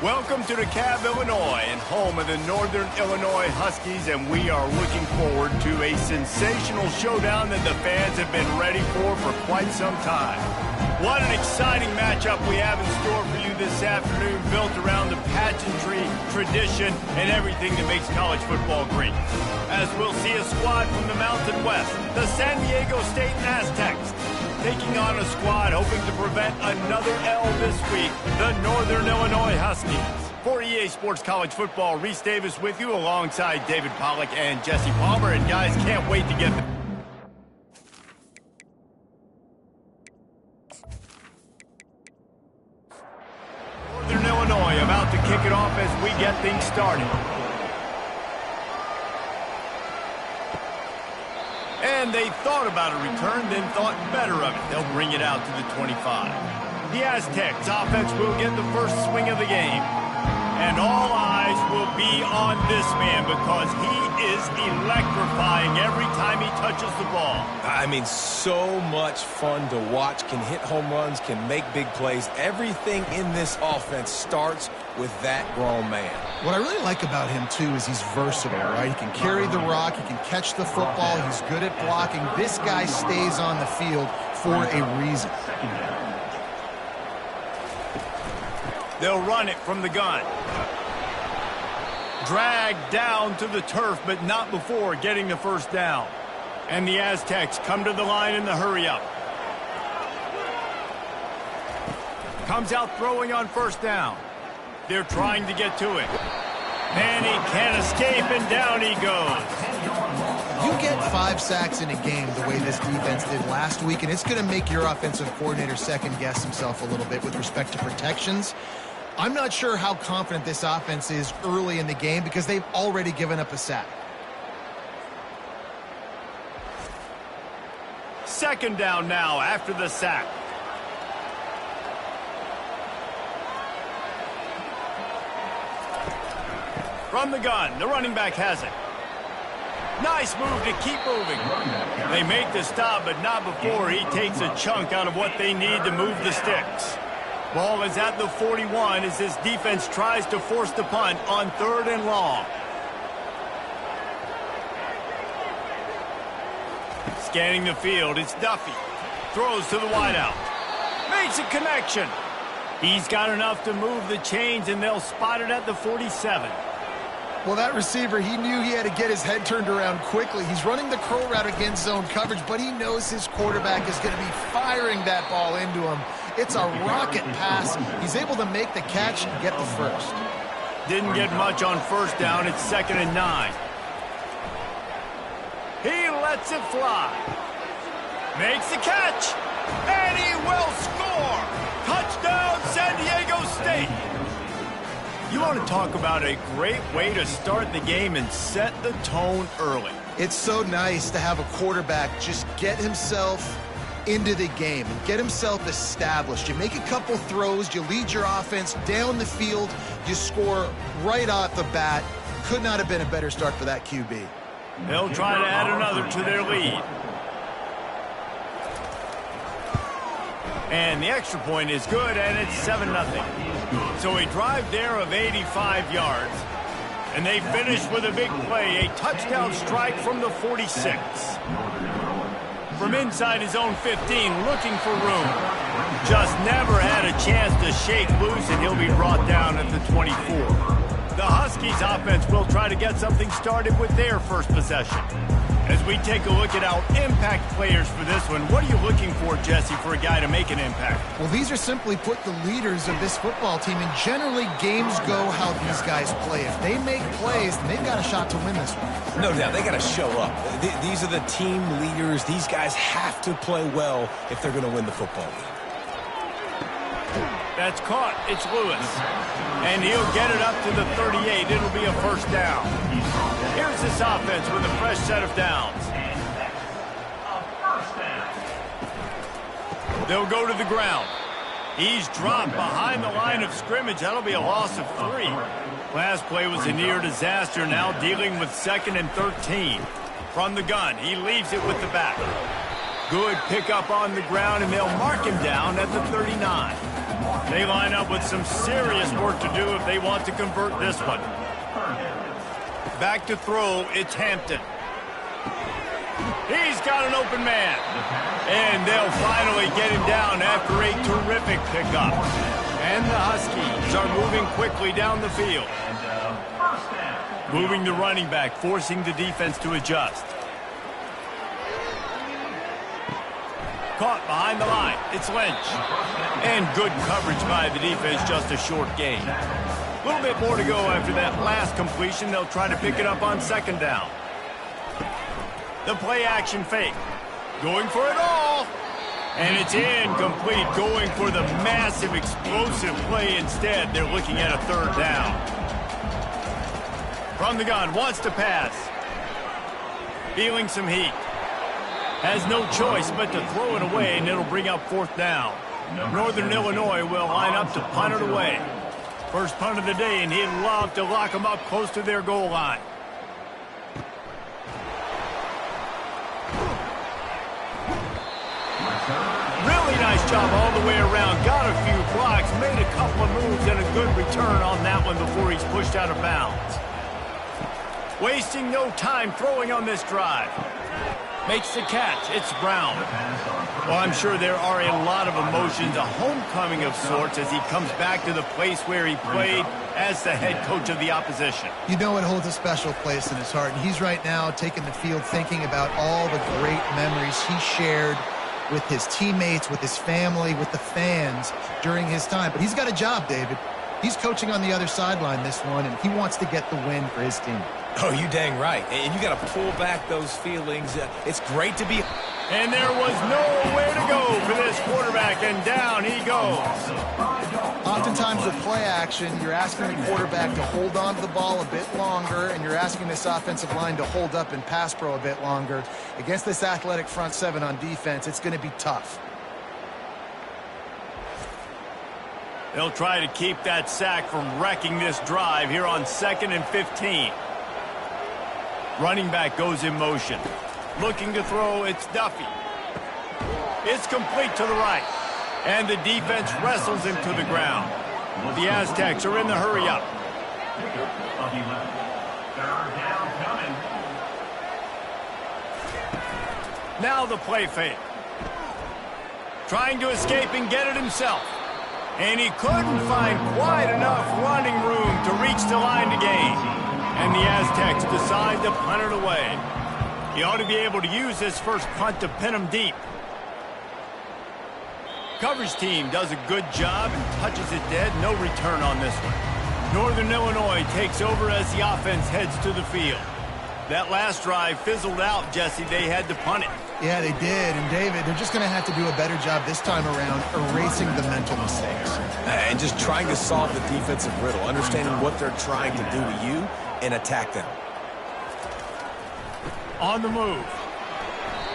Welcome to DeKalb, Illinois, and home of the Northern Illinois Huskies, and we are looking forward to a sensational showdown that the fans have been ready for quite some time. What an exciting matchup we have in store for you this afternoon, built around the pageantry, tradition, and everything that makes college football great. As we'll see a squad from the Mountain West, the San Diego State Aztecs, taking on a squad hoping to prevent another L this week, the Northern Illinois Huskies. For EA Sports College Football, Reese Davis with you alongside David Pollack and Jesse Palmer. And guys, can't wait to get the Northern Illinois about to kick it off as we get things started. And they thought about a return, then thought better of it. They'll bring it out to the 25. The Aztecs offense will get the first swing of the game. And all eyes will be on this man because he is electrifying every time he touches the ball. I mean, so much fun to watch. Can hit home runs, can make big plays. Everything in this offense starts with that grown man. What I really like about him, too, is he's versatile, right? He can carry the rock, he can catch the football, he's good at blocking. This guy stays on the field for a reason. They'll run it from the gun. Dragged down to the turf, but not before getting the first down. And the Aztecs come to the line in the hurry-up. Comes out throwing on first down. They're trying to get to it. And he can't escape, and down he goes. You get 5 sacks in a game the way this defense did last week, and it's going to make your offensive coordinator second-guess himself a little bit with respect to protections. I'm not sure how confident this offense is early in the game because they've already given up a sack. Second down now after the sack. From the gun, the running back has it. Nice move to keep moving. They make the stop, but not before he takes a chunk out of what they need to move the sticks. Ball is at the 41 as this defense tries to force the punt on 3rd and long. Scanning the field, it's Duffy. Throws to the wideout. Makes a connection. He's got enough to move the chains, and they'll spot it at the 47. Well, that receiver, he knew he had to get his head turned around quickly. He's running the curl route against zone coverage, but he knows his quarterback is going to be firing that ball into him. It's a rocket pass. He's able to make the catch and get the first. Didn't get much on first down. It's 2nd and 9. He lets it fly. Makes the catch. And he will score. Touchdown, San Diego State. You want to talk about a great way to start the game and set the tone early. It's so nice to have a quarterback just get himself into the game and get himself established. You make a couple throws, you lead your offense down the field, you score right off the bat. Could not have been a better start for that QB. They'll try to add another to their lead. And the extra point is good, and it's 7-0. So a drive there of 85 yards. And they finish with a big play, a touchdown strike from the 46. From inside his own 15, looking for room. Just never had a chance to shake loose, and he'll be brought down at the 24. The Huskies offense will try to get something started with their first possession. As we take a look at our impact players for this one, what are you looking for, Jesse, for a guy to make an impact? Well, these are simply put the leaders of this football team, and generally games go how these guys play. If they make plays, then they've got a shot to win this one. No doubt, they got to show up. These are the team leaders. These guys have to play well if they're going to win the football game. That's caught. It's Lewis. And he'll get it up to the 38. It'll be a first down. Here's this offense with a fresh set of downs. They'll go to the ground. He's dropped behind the line of scrimmage. That'll be a loss of 3. Last play was a near disaster. Now dealing with 2nd and 13. From the gun, he leaves it with the back. Good pickup on the ground, and they'll mark him down at the 39. They line up with some serious work to do if they want to convert this one. Back to throw, it's Hampton. He's got an open man. And they'll finally get him down after a terrific pickup. And the Huskies are moving quickly down the field. Moving the running back, forcing the defense to adjust. Caught behind the line. It's Lynch. And good coverage by the defense, just a short gain. A little bit more to go after that last completion. They'll try to pick it up on second down. The play action fake. Going for it all. And it's incomplete. Going for the massive explosive play instead. They're looking at a third down. From the gun, wants to pass. Feeling some heat. Has no choice but to throw it away, and it'll bring up fourth down. Northern Illinois will line up to punt it away. First punt of the day, and he'd love to lock them up close to their goal line. Really nice job all the way around. Got a few blocks, made a couple of moves, and a good return on that one before he's pushed out of bounds. Wasting no time throwing on this drive. Makes the catch. It's Brown. Well, I'm sure there are a lot of emotions, a homecoming of sorts as he comes back to the place where he played as the head coach of the opposition. You know it holds a special place in his heart, and he's right now taking the field thinking about all the great memories he shared with his teammates, with his family, with the fans during his time. But he's got a job, David. He's coaching on the other sideline this one, and he wants to get the win for his team. Oh, you dang right. And you got to pull back those feelings. It's great to be... And there was nowhere to go for this quarterback, and down he goes. Oftentimes with play action, you're asking the quarterback to hold on to the ball a bit longer, and you're asking this offensive line to hold up in pass pro a bit longer. Against this athletic front seven on defense, it's going to be tough. They'll try to keep that sack from wrecking this drive here on 2nd and 15. Running back goes in motion. Looking to throw, it's Duffy. It's complete to the right. And the defense wrestles him to the ground. The Aztecs are in the hurry-up. Now the play fake. Trying to escape and get it himself. And he couldn't find quite enough running room to reach the line to gain. And the Aztecs decide to punt it away. He ought to be able to use this first punt to pin him deep. Coverage team does a good job and touches it dead. No return on this one. Northern Illinois takes over as the offense heads to the field. That last drive fizzled out, Jesse. They had to punt it. Yeah, they did. And, David, they're just going to have to do a better job this time around erasing the mental mistakes. And just trying to solve the defensive riddle, understanding what they're trying to do to you and attack them. On the move.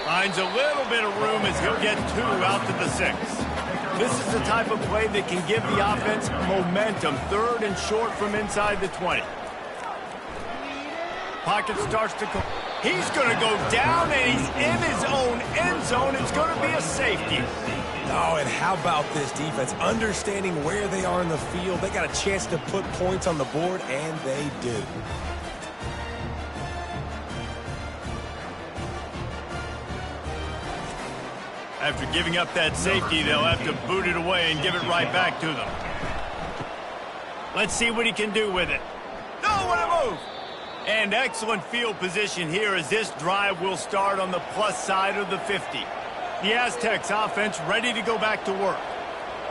Finds a little bit of room as he'll get 2 out to the 6. This is the type of play that can give the offense momentum. 3rd and short from inside the 20. Pocket starts to go. He's going to go down, and he's in his own end zone. It's going to be a safety. Oh, and how about this defense? Understanding where they are in the field. They got a chance to put points on the board, and they do. After giving up that safety, they'll have to boot it away and give it right back to them. Let's see what he can do with it. No, what a move! And excellent field position here as this drive will start on the plus side of the 50. The Aztecs offense ready to go back to work.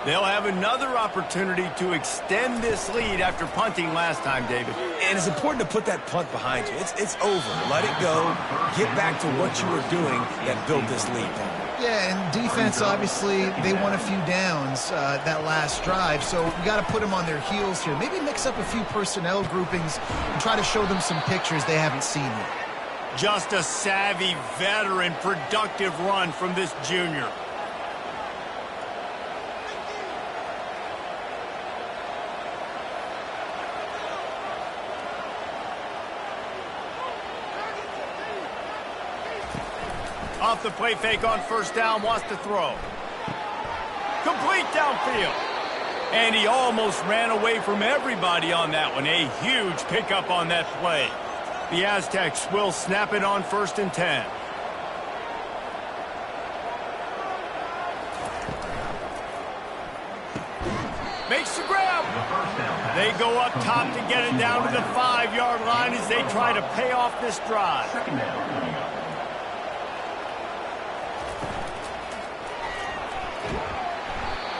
They'll have another opportunity to extend this lead after punting last time, David. And it's important to put that punt behind you. It's over. Let it go. Get back to what you were doing that built this lead. Yeah, and defense, obviously, they won a few downs that last drive, so we got to put them on their heels here. Maybe mix up a few personnel groupings and try to show them some pictures they haven't seen yet. Just a savvy, veteran, productive run from this junior. Off the play fake on first down, wants to throw. Complete downfield. And he almost ran away from everybody on that one. A huge pickup on that play. The Aztecs will snap it on 1st and 10. Makes the grab. They go up top to get it down to the 5-yard line as they try to pay off this drive.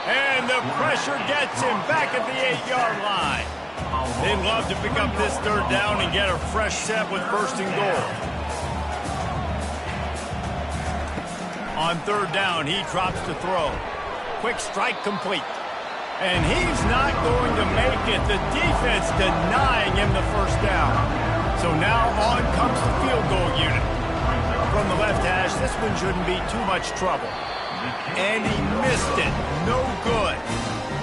And the pressure gets him back at the 8-yard line. They'd love to pick up this 3rd down and get a fresh set with 1st and goal. On 3rd down, he drops to throw. Quick strike complete. And he's not going to make it. The defense denying him the 1st down. So now on comes the field goal unit. From the left hash, this one shouldn't be too much trouble. And he missed it. No good.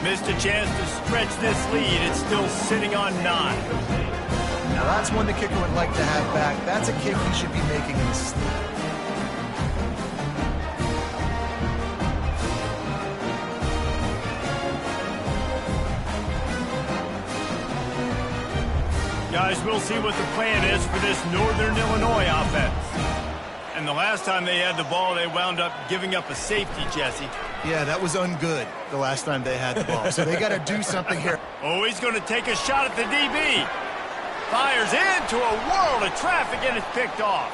Missed a chance to stretch this lead. It's still sitting on 9. Now that's one the kicker would like to have back. That's a kick he should be making in his sleep. Guys, we'll see what the plan is for this Northern Illinois offense. And the last time they had the ball, they wound up giving up a safety, Jesse. Yeah, that was ungood the last time they had the ball. So they got to do something here. Oh, he's going to take a shot at the DB. Fires into a world of traffic, and it's picked off.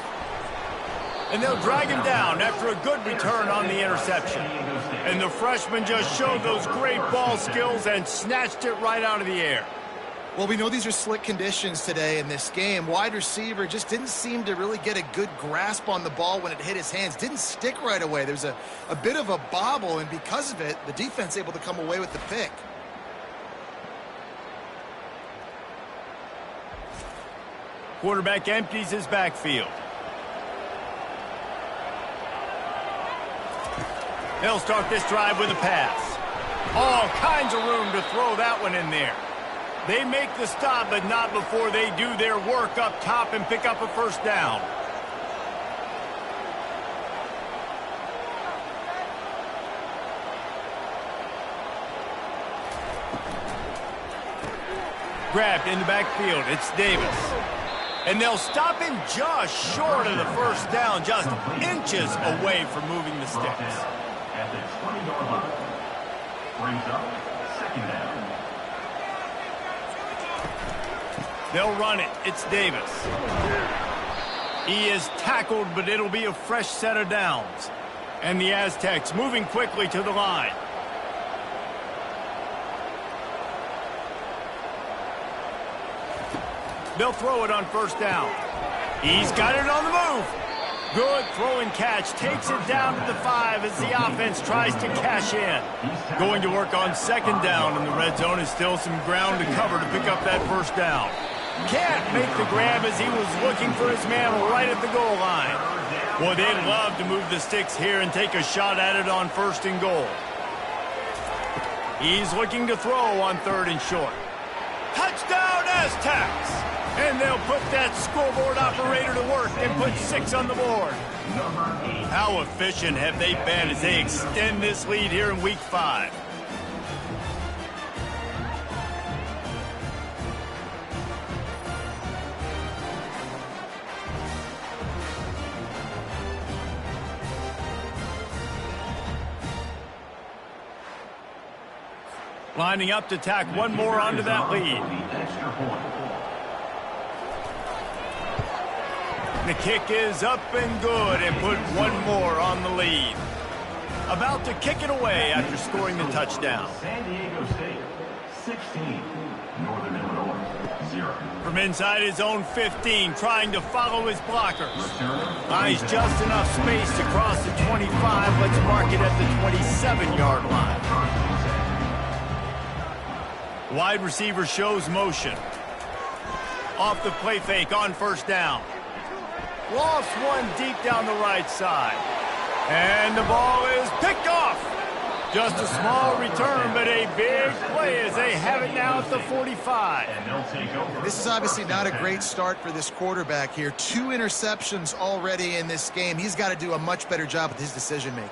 And they'll drag him down after a good return on the interception. And the freshman just showed those great ball skills and snatched it right out of the air. Well, we know these are slick conditions today in this game. Wide receiver just didn't seem to really get a good grasp on the ball when it hit his hands. Didn't stick right away. There's a bit of a bobble, and because of it, the defense able to come away with the pick. Quarterback empties his backfield. They'll start this drive with a pass. All kinds of room to throw that one in there. They make the stop, but not before they do their work up top and pick up a 1st down. Grabbed in the backfield. It's Davis. And they'll stop him just short of the 1st down, just inches away from moving the sticks. At the 20-yard line. Brings up 2nd down. They'll run it. It's Davis. He is tackled, but it'll be a fresh set of downs. And the Aztecs moving quickly to the line. They'll throw it on 1st down. He's got it on the move. Good throw and catch. Takes it down to the 5 as the offense tries to cash in. Going to work on 2nd down, and the red zone is still some ground to cover to pick up that 1st down. Can't make the grab as he was looking for his man right at the goal line. Boy, they'd love to move the sticks here and take a shot at it on 1st and goal. He's looking to throw on 3rd and short. Touchdown, Aztecs! And they'll put that scoreboard operator to work and put 6 on the board. How efficient have they been as they extend this lead here in Week 5? Lining up to tack one more onto that lead. The kick is up and good and put one more on the lead. About to kick it away after scoring the touchdown. San Diego State, 16. Northern Illinois, 0. From inside his own 15, trying to follow his blockers. Buys just enough space to cross the 25. Let's mark it at the 27-yard line. Wide receiver shows motion. Off the play fake on 1st down. Lost one deep down the right side. And the ball is picked off. Just a small return, but a big play as they have it now at the 45. This is obviously not a great start for this quarterback here. 2 interceptions already in this game. He's got to do a much better job with his decision-making.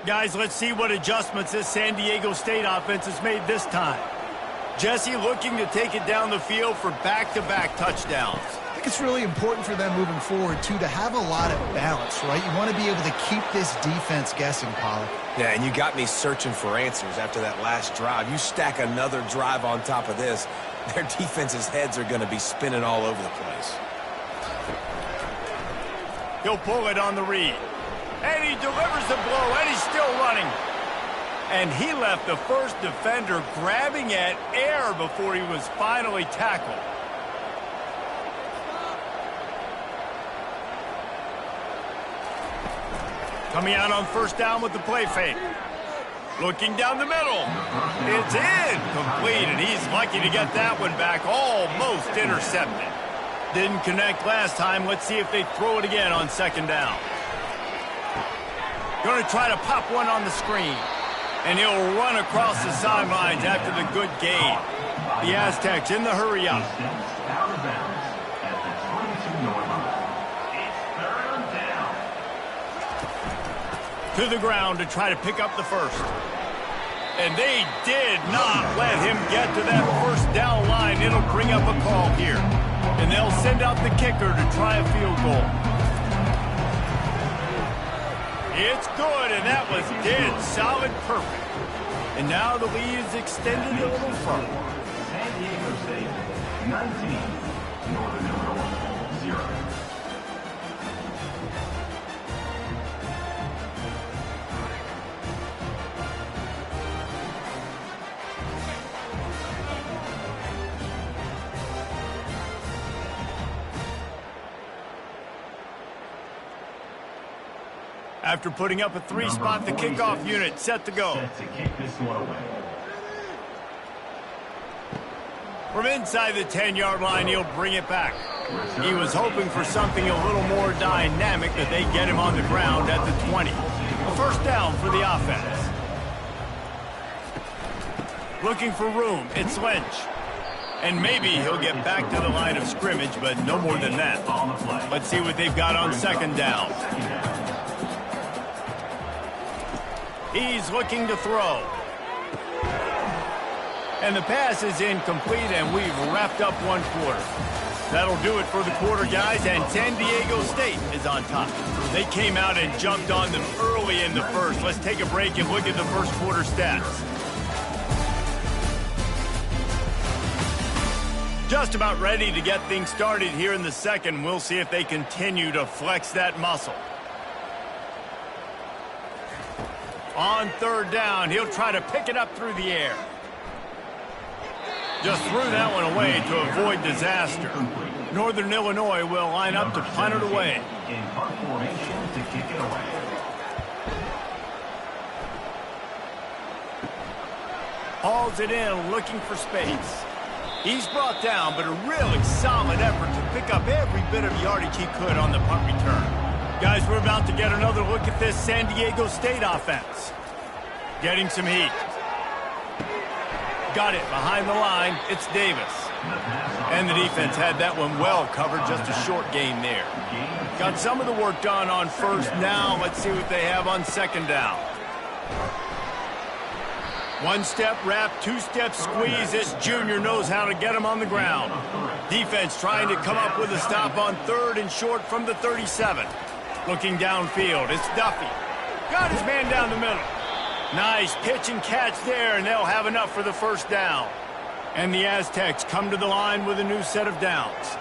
Guys, let's see what adjustments this San Diego State offense has made this time. Jesse looking to take it down the field for back-to-back touchdowns. I think it's really important for them moving forward, too, to have a lot of balance, right? You want to be able to keep this defense guessing, Pollard. Yeah, and you got me searching for answers after that last drive. You stack another drive on top of this, their defense's heads are going to be spinning all over the place. He'll pull it on the read. And he delivers the blow, and he's still running. And he left the first defender grabbing at air before he was finally tackled. Coming out on first down with the play fake. Looking down the middle. It's incomplete, and he's lucky to get that one back. Almost intercepted. Didn't connect last time. Let's see if they throw it again on second down. Going to try to pop one on the screen. And he'll run across the sidelines after the good gain. The Aztecs in the hurry up. Out of bounds at the 22-yard line. It's third down. To the ground to try to pick up the first. And they did not let him get to that first down line. It'll bring up a call here. And they'll send out the kicker to try a field goal. It's good, and that was dead solid perfect. And now the lead is extended a little further. San Diego State, 19. Northern Illinois, 0. After putting up a three-spot, the kickoff unit set to go. Set to kick this one away. From inside the 10-yard line, he'll bring it back. He was hoping for something a little more dynamic, that they get him on the ground at the 20. A first down for the offense. Looking for room, it's Lynch. And maybe he'll get back to the line of scrimmage, but no more than that. Let's see what they've got on second down. He's looking to throw. And the pass is incomplete, and we've wrapped up one quarter. That'll do it for the quarter, guys, and San Diego State is on top. They came out and jumped on them early in the first. Let's take a break and look at the first quarter stats. Just about ready to get things started here in the second. We'll see if they continue to flex that muscle. On third down, he'll try to pick it up through the air. Just threw that one away to avoid disaster. Northern Illinois will line up to punt it away. In punt formation to kick it away. Hauls it in, looking for space. He's brought down, but a really solid effort to pick up every bit of yardage he could on the punt return. Guys, we're about to get another look at this San Diego State offense. Getting some heat. Got it behind the line. It's Davis. And the defense had that one well covered. Just a short gain there. Got some of the work done on first. Now let's see what they have on second down. One-step wrap, two-step squeeze. This junior knows how to get him on the ground. Defense trying to come up with a stop on third and short from the 37. Looking downfield, it's Duffy. Got his man down the middle. Nice pitch and catch there, and they'll have enough for the first down. And the Aztecs come to the line with a new set of downs.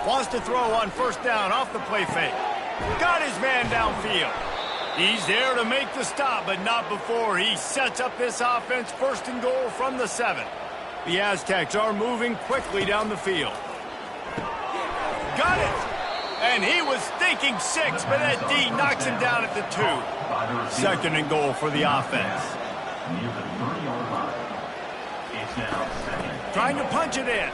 Wants to throw on first down off the play fake. Got his man downfield. He's there to make the stop, but not before he sets up this offense first and goal from the 7. The Aztecs are moving quickly down the field. Got it! And he was thinking 6, but that D knocks him down at the 2. Second and goal for the offense. Near the 30-yard line. It's now second. Trying to punch it in.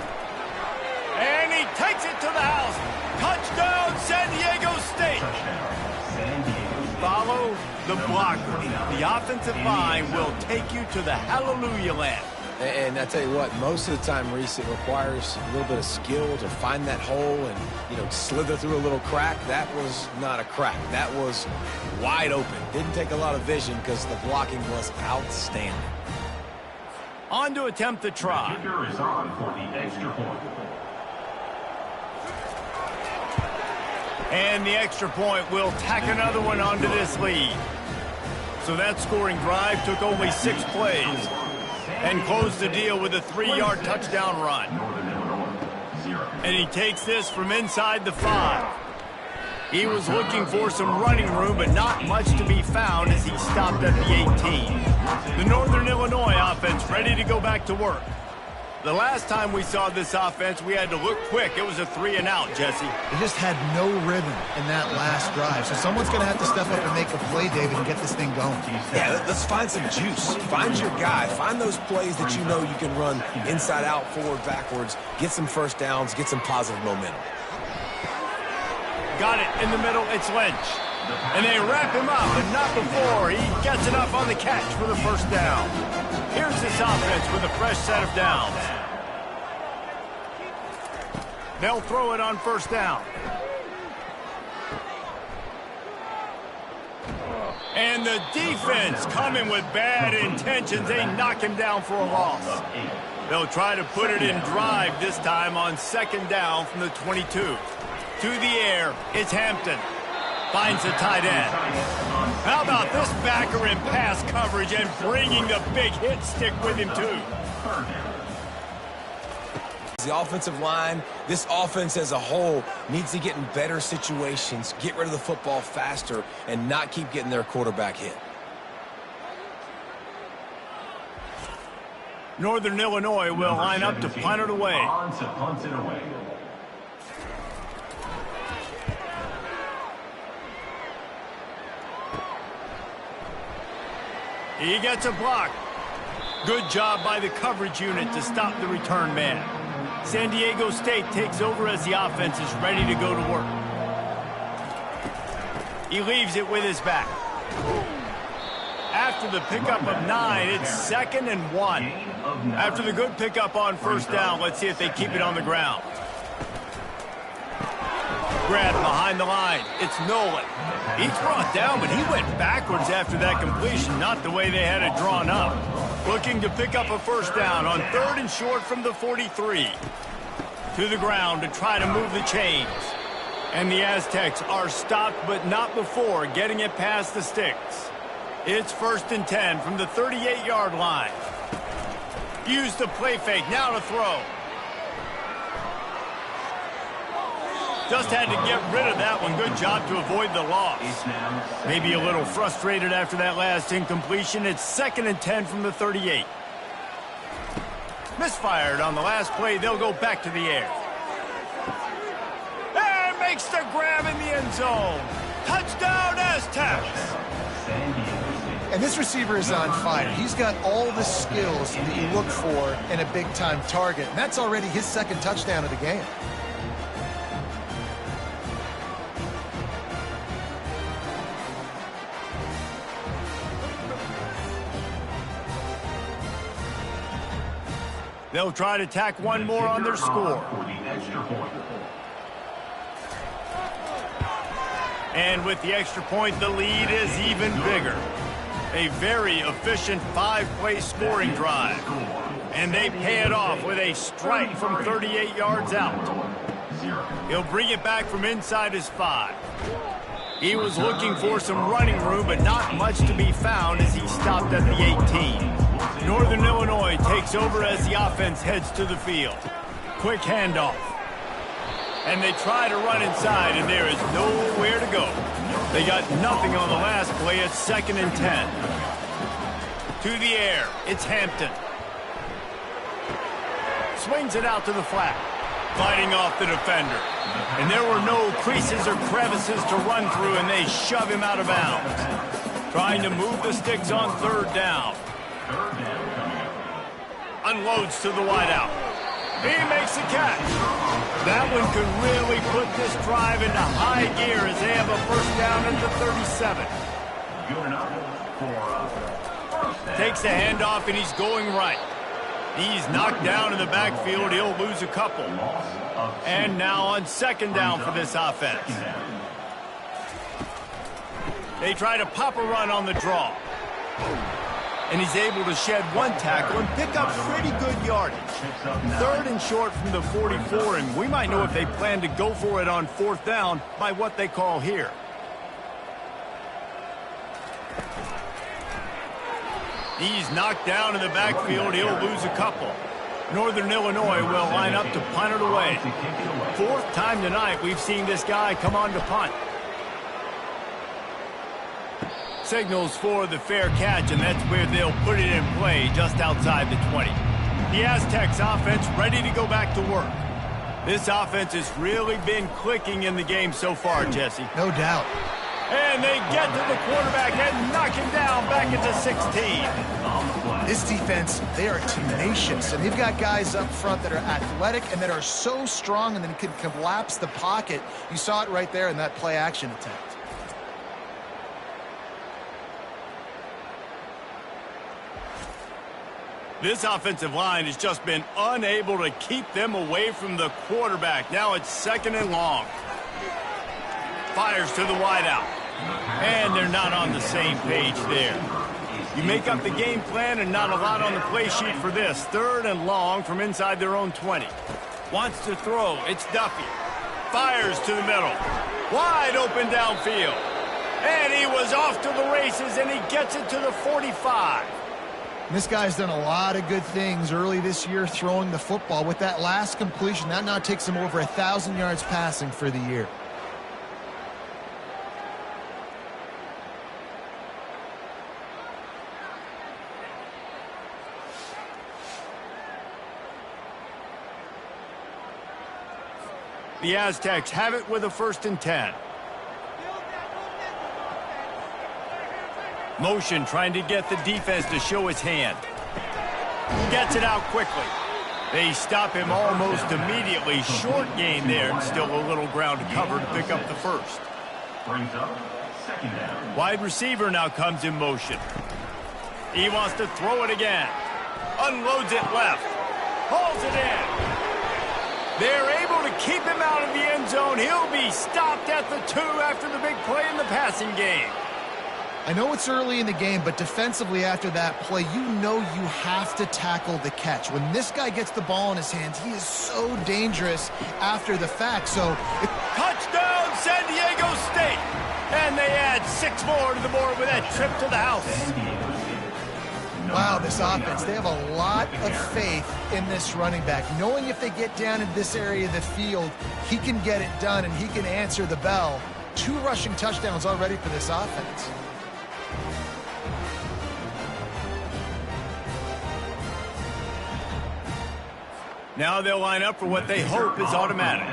And he takes it to the house. Touchdown, San Diego State. Touchdown, San Diego State. Follow the blocker. The offensive line will take you to the hallelujah land. And I tell you what, most of the time, Reese, it requires a little bit of skill to find that hole and, you know, slither through a little crack. That was not a crack. That was wide open. Didn't take a lot of vision because the blocking was outstanding. On to attempt the try. The kicker is on for the extra point. And the extra point will tack another one onto this lead. So that scoring drive took only 6 plays and closed the deal with a 3-yard touchdown run. And he takes this from inside the 5. He was looking for some running room, but not much to be found as he stopped at the 18. The Northern Illinois offense ready to go back to work. The last time we saw this offense, we had to look quick. It was a 3-and-out, Jesse. They just had no rhythm in that last drive. So someone's going to have to step up and make a play, David, and get this thing going. Yeah, let's find some juice. Find your guy. Find those plays that you know you can run inside out, forward, backwards, get some first downs, get some positive momentum. Got it in the middle. It's Lynch. And they wrap him up, but not before he gets enough on the catch for the first down. Here's this offense with a fresh set of downs. They'll throw it on first down. And the defense coming with bad intentions. They knock him down for a loss. They'll try to put it in drive this time on second down from the 22. To the air, it's Hampton. Finds the tight end. How about this backer in pass coverage and bringing the big hit stick with him, too? The offensive line, this offense as a whole needs to get in better situations, get rid of the football faster, and not keep getting their quarterback hit. Northern Illinois will line up to punt it away. On to punt it away. He gets a block. Good job by the coverage unit to stop the return man. San Diego State takes over as the offense is ready to go to work. He leaves it with his back. After the pickup of 9, it's 2nd and 1. After the good pickup on first down, let's see if they keep it on the ground. Grab behind the line. It's Nolan. He's brought down, but he went backwards after that completion, not the way they had it drawn up. Looking to pick up a first down on 3rd and short from the 43. To the ground to try to move the chains. And the Aztecs are stopped, but not before getting it past the sticks. It's 1st and 10 from the 38-yard line. Use the play fake, now to throw. Just had to get rid of that one. Good job to avoid the loss. Maybe a little frustrated after that last incompletion. It's 2nd and 10 from the 38. Misfired on the last play. They'll go back to the air. And makes the grab in the end zone. Touchdown, Aztecs. And this receiver is on fire. He's got all the skills that you look for in a big-time target. And that's already his 2nd touchdown of the game. They'll try to tack one more on their score. And with the extra point, the lead is even bigger. A very efficient 5-play scoring drive. And they pay it off with a strike from 38 yards out. He'll bring it back from inside his 5. He was looking for some running room, but not much to be found as he stopped at the 18. Northern Illinois takes over as the offense heads to the field. Quick handoff. And they try to run inside, and there is nowhere to go. They got nothing on the last play. It's 2nd and 10. To the air, it's Hampton. Swings it out to the flat. Fighting off the defender. And there were no creases or crevices to run through, and they shove him out of bounds. Trying to move the sticks on 3rd down. Unloads to the wideout. He makes the catch. That one could really put this drive into high gear as they have a first down at the 37. Takes the handoff, and he's going right. He's knocked down in the backfield. He'll lose a couple. And now on second down for this offense. They try to pop a run on the draw. And he's able to shed one tackle and pick up pretty good yardage. Third and short from the 44, and we might know if they plan to go for it on fourth down by what they call here. He's knocked down in the backfield. He'll lose a couple. Northern Illinois will line up to punt it away. Fourth time tonight we've seen this guy come on to punt. Signals for the fair catch, and that's where they'll put it in play just outside the 20. The Aztecs offense ready to go back to work. This offense has really been clicking in the game so far, Jesse. No doubt. And they get to the quarterback and knock him down back at the 16. This defense, they are tenacious, and they've got guys up front that are athletic and that are so strong and then can collapse the pocket. You saw it right there in that play-action attempt. This offensive line has just been unable to keep them away from the quarterback. Now it's second and long. Fires to the wideout. And they're not on the same page there. You make up the game plan and not a lot on the play sheet for this. Third and long from inside their own 20. Wants to throw. It's Duffy. Fires to the middle. Wide open downfield. And he was off to the races, and he gets it to the 45. This guy's done a lot of good things early this year throwing the football. With that last completion, that now takes him over 1,000 yards passing for the year. The Aztecs have it with a 1st and 10. Motion trying to get the defense to show his hand. Gets it out quickly. They stop him almost immediately. Short gain there, and still a little ground to cover to pick up the first. Brings up second down. Wide receiver now comes in motion. He wants to throw it again. Unloads it left. Hauls it in. They're able to keep him out of the end zone. He'll be stopped at the 2 after the big play in the passing game. I know it's early in the game, but defensively after that play, you know you have to tackle the catch. When this guy gets the ball in his hands, he is so dangerous after the fact. Touchdown, San Diego State! And they add 6 more to the board with that trip to the house. Wow, this offense, they have a lot of faith in this running back. Knowing if they get down in this area of the field, he can get it done and he can answer the bell. 2 rushing touchdowns already for this offense. Now they'll line up for what they hope is automatic.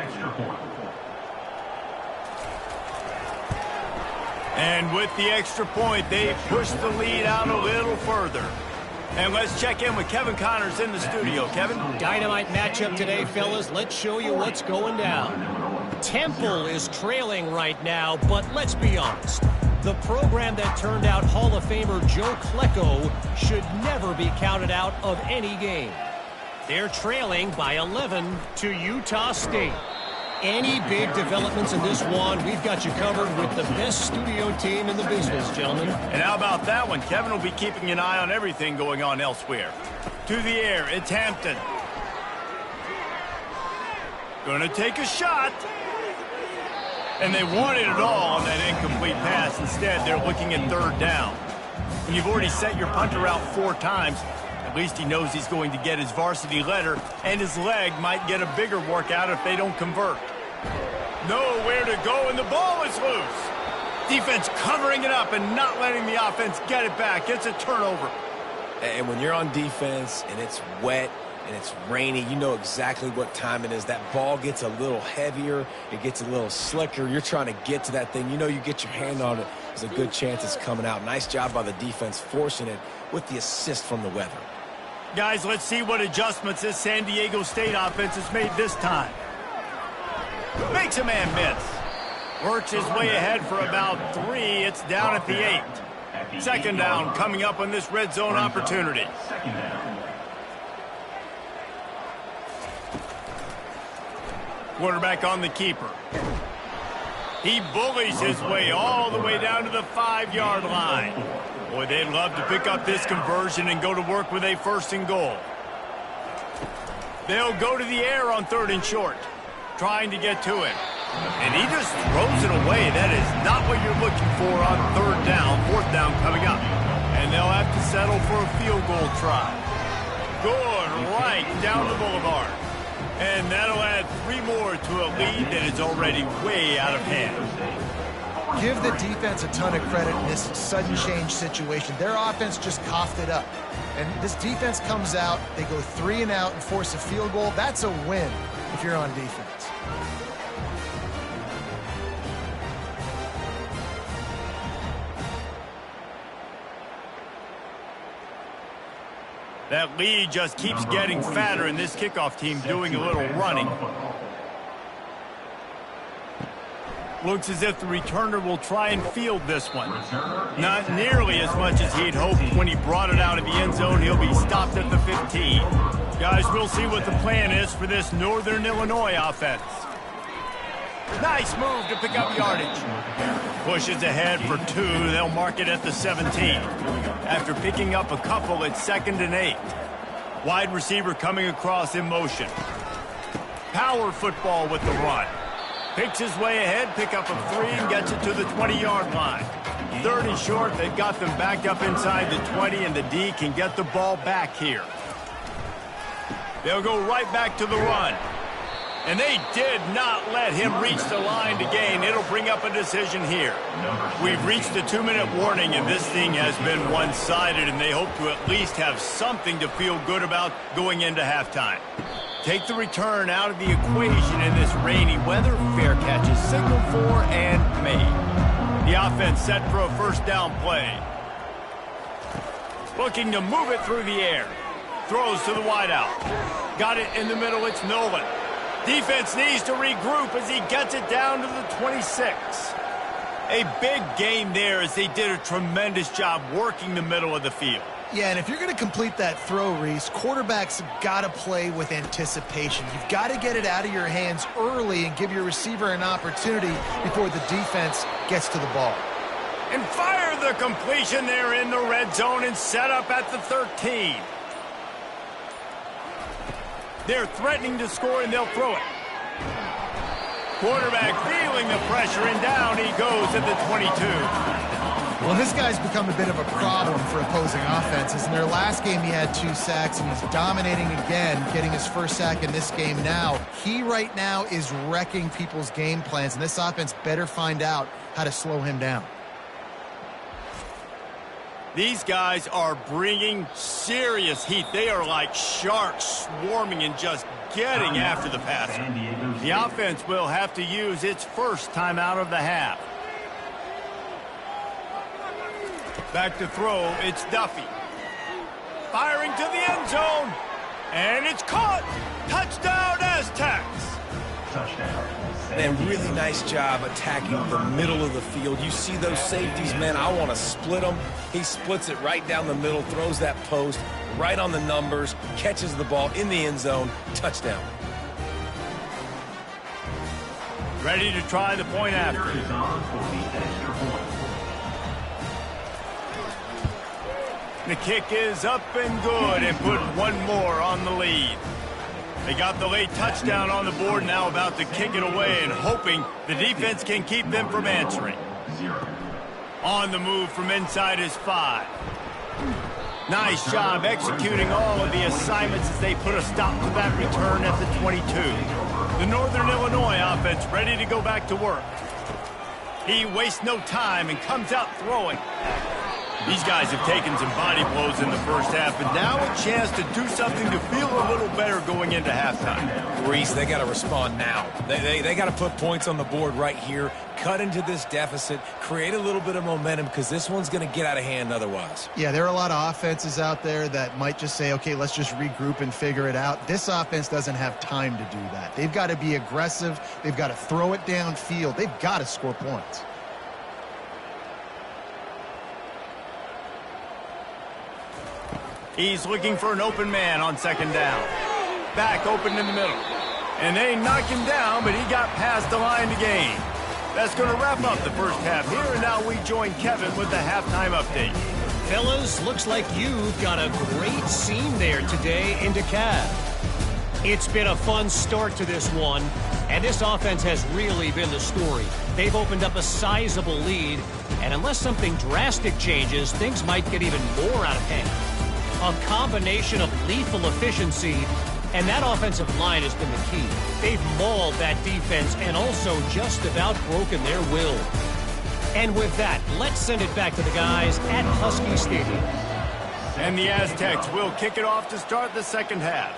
And with the extra point, they push the lead out a little further. And let's check in with Kevin Connors in the studio. Kevin? Dynamite matchup today, fellas. Let's show you what's going down. Temple is trailing right now, but let's be honest. The program that turned out Hall of Famer Joe Klecko should never be counted out of any game. They're trailing by 11 to Utah State. Any big developments in this one, we've got you covered with the best studio team in the business, gentlemen. And how about that one? Kevin will be keeping an eye on everything going on elsewhere. To the air, it's Hampton. Gonna take a shot. And they wanted it all on that incomplete pass. Instead, they're looking at 3rd down. When you've already sent your punter out 4 times, at least he knows he's going to get his varsity letter, and his leg might get a bigger workout if they don't convert. Nowhere to go, and the ball is loose. Defense covering it up and not letting the offense get it back. It's a turnover. And when you're on defense and it's wet and it's rainy, you know exactly what time it is. That ball gets a little heavier. It gets a little slicker. You're trying to get to that thing. You know you get your hand on it. There's a good chance it's coming out. Nice job by the defense forcing it with the assist from the weather. Guys, let's see what adjustments this San Diego State offense has made this time. Makes a man miss. Works his way ahead for about 3. It's down at the 8. Second down coming up on this red zone opportunity. Quarterback on the keeper. He bullies his way all the way down to the 5-yard line. Boy, they'd love to pick up this conversion and go to work with a 1st and goal. They'll go to the air on 3rd and short, trying to get to it. And he just throws it away. That is not what you're looking for on 3rd down, 4th down coming up. And they'll have to settle for a field goal try. Good right down the boulevard. And that'll add 3 more to a lead that is already way out of hand. Give the defense a ton of credit in this sudden change situation. Their offense just coughed it up. And this defense comes out, they go 3 and out and force a field goal. That's a win if you're on defense. That lead just keeps getting fatter, and this kickoff team doing a little running. Looks as if the returner will try and field this one. Not nearly as much as he'd hoped when he brought it out of the end zone. He'll be stopped at the 15. Guys, we'll see what the plan is for this Northern Illinois offense. Nice move to pick up yardage. Pushes ahead for 2. They'll mark it at the 17. After picking up a couple, it's 2nd and 8. Wide receiver coming across in motion. Power football with the run. Picks his way ahead, pick up a 3, and gets it to the 20-yard line. 3rd and short, they've got them backed up inside the 20, and the D can get the ball back here. They'll go right back to the run. And they did not let him reach the line to gain. It'll bring up a decision here. We've reached the 2-minute warning, and this thing has been one-sided, and they hope to at least have something to feel good about going into halftime. Take the return out of the equation in this rainy weather. Fair catch is signaled for and made. The offense set for a 1st down play. Looking to move it through the air. Throws to the wideout. Got it in the middle. It's Nolan. Defense needs to regroup as he gets it down to the 26. A big gain there as they did a tremendous job working the middle of the field. Yeah, and if you're going to complete that throw, Reese, quarterbacks got to play with anticipation. You've got to get it out of your hands early and give your receiver an opportunity before the defense gets to the ball. And fire the completion there in the red zone and set up at the 13. They're threatening to score, and they'll throw it. Quarterback feeling the pressure, and down he goes at the 22. Well, this guy's become a bit of a problem for opposing offenses. In their last game, he had 2 sacks, and he's dominating again, getting his 1st sack in this game now. He right now is wrecking people's game plans, and this offense better find out how to slow him down. These guys are bringing serious heat. They are like sharks swarming and just getting after the passer. The offense will have to use its 1st timeout of the half. Back to throw, it's Duffy. Firing to the end zone. And it's caught. Touchdown, Aztecs. Touchdown. And really nice job attacking the middle of the field. You see those safeties, man, I want to split them. He splits it right down the middle, throws that post right on the numbers, catches the ball in the end zone, touchdown. Ready to try the point after. Is on for the extra point. The kick is up and good and put 1 more on the lead. They got the late touchdown on the board, now about to kick it away and hoping the defense can keep them from answering. 0. On the move from inside his 5. Nice job executing all of the assignments as they put a stop to that return at the 22. The Northern Illinois offense ready to go back to work. He wastes no time and comes out throwing. These guys have taken some body blows in the 1st half, and now a chance to do something to feel a little better going into halftime. Reese, they got to respond now. They got to put points on the board right here, cut into this deficit, create a little bit of momentum, because this one's going to get out of hand otherwise. Yeah, there are a lot of offenses out there that might just say, okay, let's just regroup and figure it out. This offense doesn't have time to do that. They've got to be aggressive. They've got to throw it downfield. They've got to score points. He's looking for an open man on 2nd down. Back open in the middle. And they knocked him down, but he got past the line to gain. That's going to wrap up the first half here, and now we join Kevin with the halftime update. Fellas, looks like you've got a great scene there today in DeKalb. It's been a fun start to this one, and this offense has really been the story. They've opened up a sizable lead, and unless something drastic changes, things might get even more out of hand. A combination of lethal efficiency, and that offensive line has been the key. They've mauled that defense and also just about broken their will. And with that, let's send it back to the guys at Husky Stadium. And the Aztecs will kick it off to start the second half.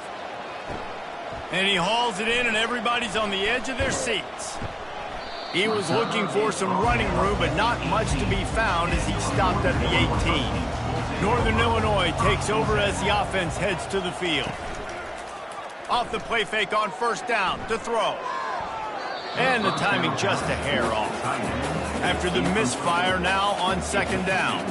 And he hauls it in, and everybody's on the edge of their seats. He was looking for some running room, but not much to be found as he stopped at the 18. Northern Illinois takes over as the offense heads to the field. Off the play fake on first down to throw. And the timing just a hair off. After the misfire, now on second down.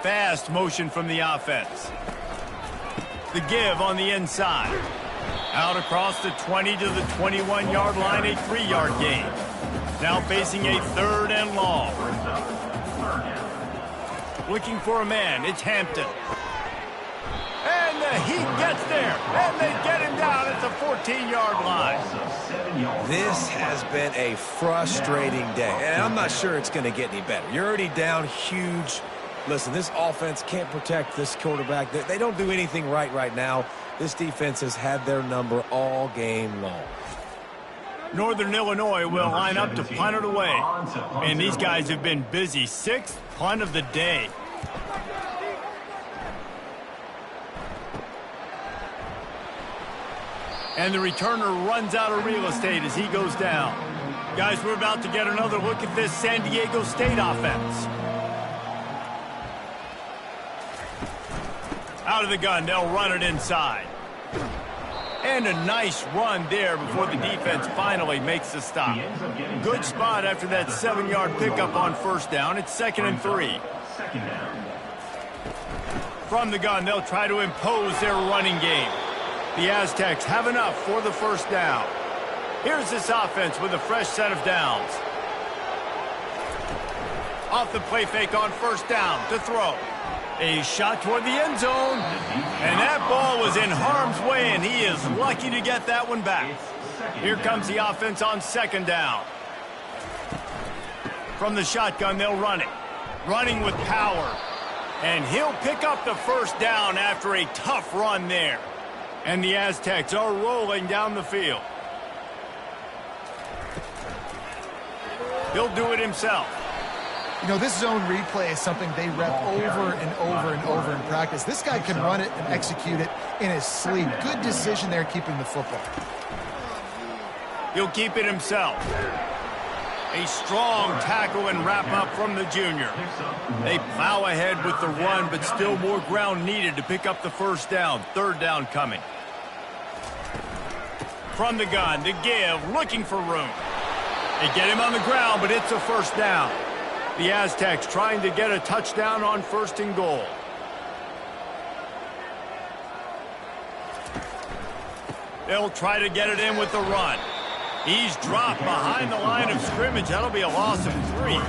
Fast motion from the offense. The give on the inside. Out across the 20 to the 21-yard line, a 3-yard gain. Now facing a third and long. Looking for a man, it's Hampton. And the Heat gets there, and they get him down at the 14-yard line. This has been a frustrating day, and I'm not sure it's going to get any better. You're already down huge. Listen, this offense can't protect this quarterback. They don't do anything right now. This defense has had their number all game long. Northern Illinois will line up to punt it away. And these guys have been busy. 6th punt of the day. And the returner runs out of real estate as he goes down. Guys, we're about to get another look at this San Diego State offense. Out of the gun, they'll run it inside. And a nice run there before the defense finally makes the stop. Good spot after that 7-yard pickup on first down. It's 2nd and 3. From the gun, they'll try to impose their running game. The Aztecs have enough for the first down. Here's this offense with a fresh set of downs. Off the play fake on first down to throw. A shot toward the end zone. And that ball was in harm's way, and he is lucky to get that one back. Here comes the offense on second down. From the shotgun, they'll run it. Running with power. And he'll pick up the first down after a tough run there. And the Aztecs are rolling down the field. He'll do it himself. You know, this zone replay is something they rep over and over and over in practice. This guy can run it and execute it in his sleep. Good decision there keeping the football. He'll keep it himself. A strong tackle and wrap up from the junior. They plow ahead with the run, but still more ground needed to pick up the first down. Third down coming. From the gun to give, looking for room. They get him on the ground, but it's a first down. The Aztecs trying to get a touchdown on 1st and goal. They'll try to get it in with the run. He's dropped behind the line of scrimmage. That'll be a loss of 3.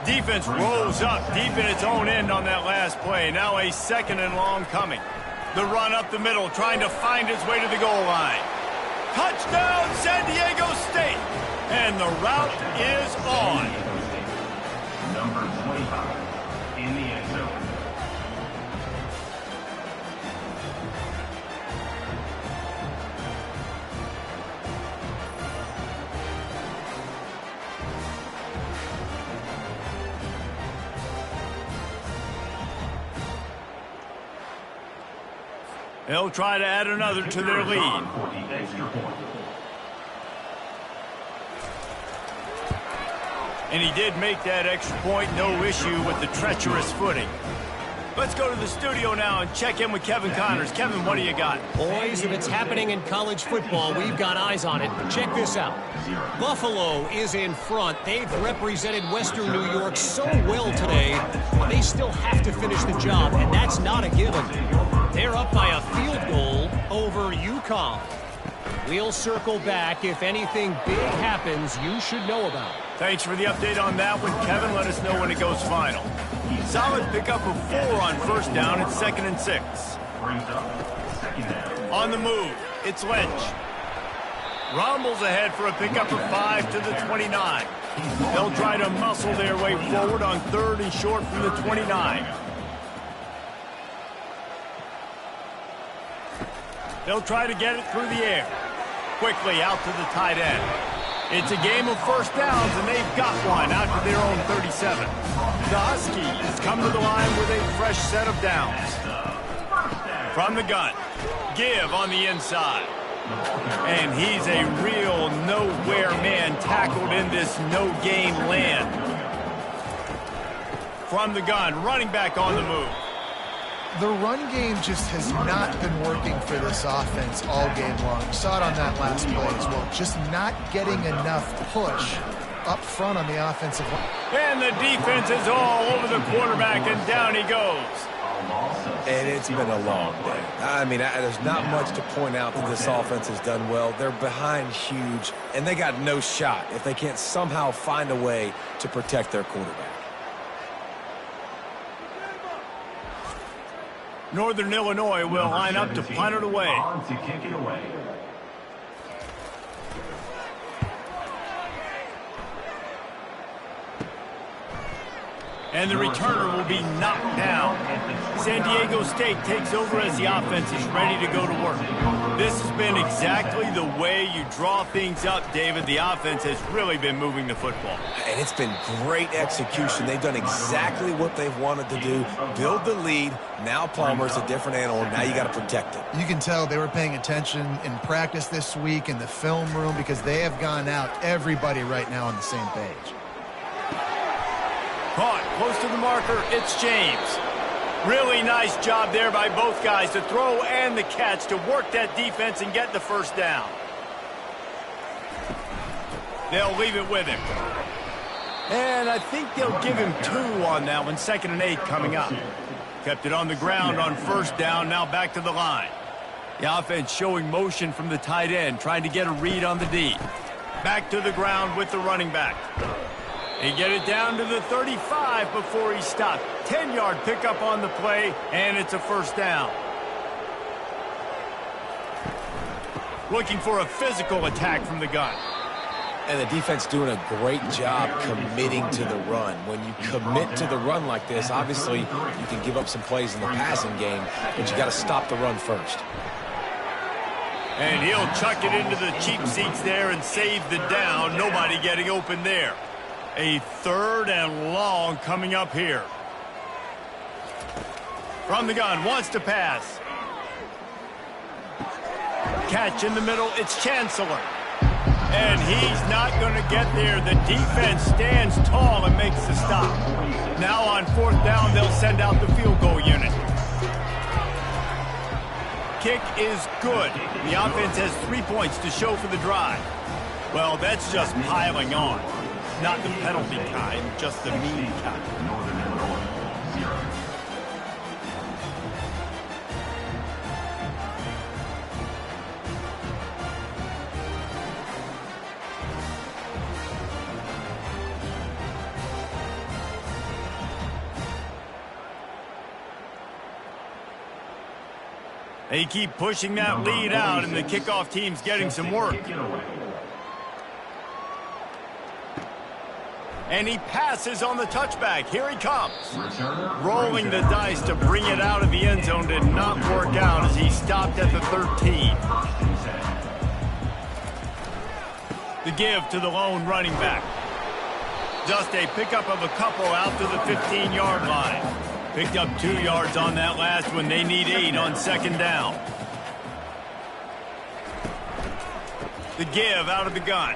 Defense rolls up deep in its own end on that last play. Now a 2nd and long coming. The run up the middle, trying to find its way to the goal line. Touchdown, San Diego State! And the route is on. Number 25 in the end zone. They'll try to add another to their lead. And he did make that extra point, no issue with the treacherous footing. Let's go to the studio now and check in with Kevin Connors. Kevin, what do you got? Boys, if it's happening in college football, we've got eyes on it. Check this out. Buffalo is in front. They've represented Western New York so well today, but they still have to finish the job, and that's not a given. They're up by a field goal over UConn. We'll circle back if anything big happens you should know about. Thanks for the update on that one, Kevin. Let us know when it goes final. Solid pickup of 4 on first down. It's 2nd and 6. On the move, it's Lynch. Rumbles ahead for a pickup of 5 to the 29. They'll try to muscle their way forward on 3rd and short from the 29. They'll try to get it through the air. Quickly out to the tight end. It's a game of first downs, and they've got one out to their own 37. The Huskies come to the line with a fresh set of downs. From the gun, Give on the inside. And he's a real nowhere man tackled in this no-gain land. From the gun, running back on the move. The run game just has not been working for this offense all game long. You saw it on that last play as well. Just not getting enough push up front on the offensive line. And the defense is all over the quarterback, and down he goes. And it's been a long day. I mean, there's not much to point out that this offense has done well. They're behind huge, and they got no shot if they can't somehow find a way to protect their quarterback. Northern Illinois will line up to punt it away. To kick it away. And the returner will be knocked down. San Diego State takes over as the offense is ready to go to work. This has been exactly the way you draw things up, David. The offense has really been moving the football. And it's been great execution. They've done exactly what they've wanted to do. Build the lead. Now Palmer's a different animal. Now you got to protect it. You can tell they were paying attention in practice this week in the film room because they have gone out, everybody right now on the same page. Caught close to the marker, it's James. Really nice job there by both guys to throw and the catch to work that defense and get the first down. They'll leave it with him. And I think they'll give him 2 on that one. 2nd and 8 coming up. Kept it on the ground on first down, now back to the line. The offense showing motion from the tight end, trying to get a read on the D. Back to the ground with the running back. He get it down to the 35 before he stopped. 10-yard pickup on the play, and it's a first down. Looking for a physical attack from the gun. And the defense doing a great job committing to the run. When you commit to the run like this, obviously you can give up some plays in the passing game, but you got to stop the run first. And he'll chuck it into the cheap seats there and save the down. Nobody getting open there. A 3rd and long coming up here. From the gun, wants to pass. Catch in the middle, it's Chancellor. And he's not going to get there. The defense stands tall and makes the stop. Now on 4th down, they'll send out the field goal unit. Kick is good. The offense has 3 points to show for the drive. Well, that's just piling on. Not the penalty kind, just the mean kind. Northern Illinois, 0. They keep pushing that lead out, and the kickoff team's getting some work. And he passes on the touchback. Here he comes. Rolling the dice to bring it out of the end zone did not work out as he stopped at the 13. The give to the lone running back. Just a pickup of a couple out to the 15-yard line. Picked up 2 yards on that last one. They need 8 on 2nd down. The give out of the gun.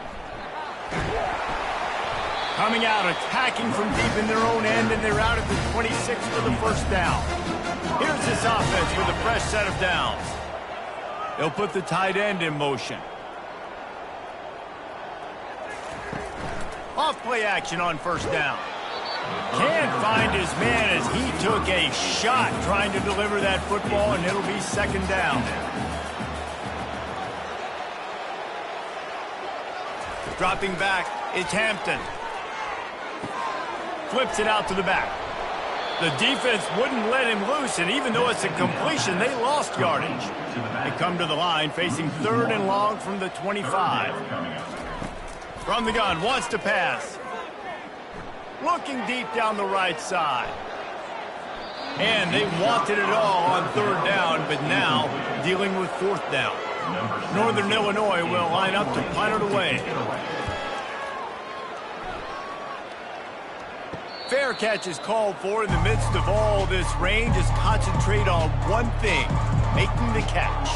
Coming out, attacking from deep in their own end, and they're out at the 26 for the first down. Here's this offense with a fresh set of downs. They'll put the tight end in motion. Off play action on first down. Can't find his man as he took a shot trying to deliver that football, and it'll be second down. Dropping back, it's Hampton. Flips it out to the back. The defense wouldn't let him loose, and even though it's a completion, they lost yardage. They come to the line, facing 3rd and long from the 25. From the gun, wants to pass. Looking deep down the right side. And they wanted it all on 3rd down, but now dealing with 4th down. Northern Illinois will line up to punt it away. Fair catch is called for in the midst of all this rain. Just concentrate on one thing, making the catch.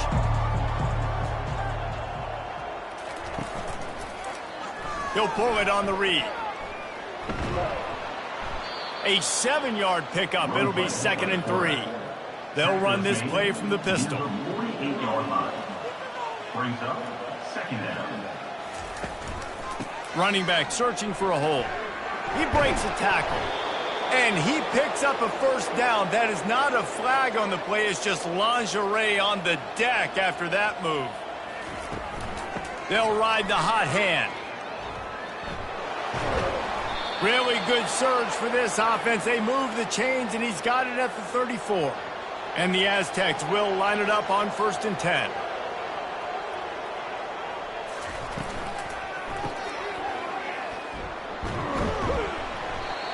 He'll pull it on the read. A 7-yard pickup. It'll be 2nd and 3. They'll run this play from the pistol. Brings up 2nd down. Running back searching for a hole. He breaks a tackle, and he picks up a 1st down. That is not a flag on the play. It's just lingerie on the deck after that move. They'll ride the hot hand. Really good surge for this offense. They move the chains, and he's got it at the 34. And the Aztecs will line it up on 1st and 10.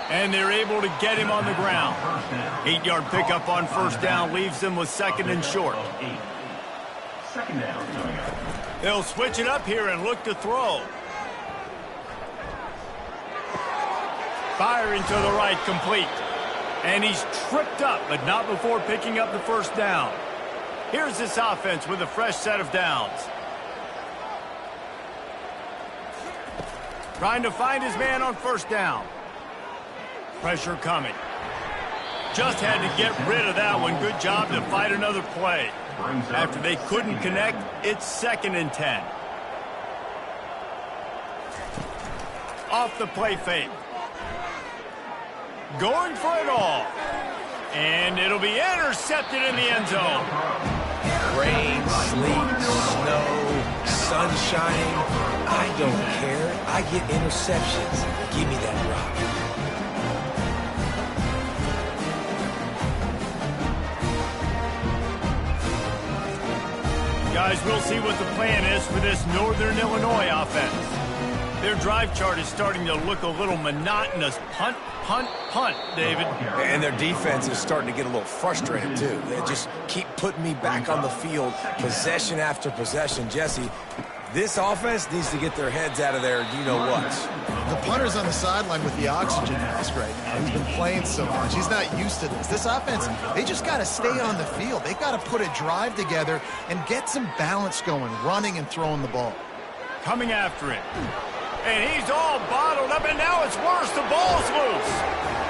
And they're able to get him on the ground. 8-yard pickup on 1st down leaves them with 2nd and short. 2nd down coming up. They'll switch it up here and look to throw. Firing to the right, complete. And he's tripped up, but not before picking up the 1st down. Here's this offense with a fresh set of downs. Trying to find his man on 1st down. Pressure coming. Just had to get rid of that one. Good job to fight another play. After they couldn't connect, it's 2nd and 10. Off the play fake. Going for it all. And it'll be intercepted in the end zone. Rain, sleet, snow, sunshine. I don't care. I get interceptions. Give me that rock. Guys, we'll see what the plan is for this Northern Illinois offense. Their drive chart is starting to look a little monotonous. Punt, punt, punt, David. And their defense is starting to get a little frustrated, too. They just keep putting me back on the field, possession after possession. Jesse, this offense needs to get their heads out of there, you-know-what. The punter's on the sideline with the oxygen mask right now. He's been playing so much. He's not used to this. This offense, they just got to stay on the field. They got to put a drive together and get some balance going, running and throwing the ball. Coming after it. And he's all bottled up, and now it's worse. The ball's loose.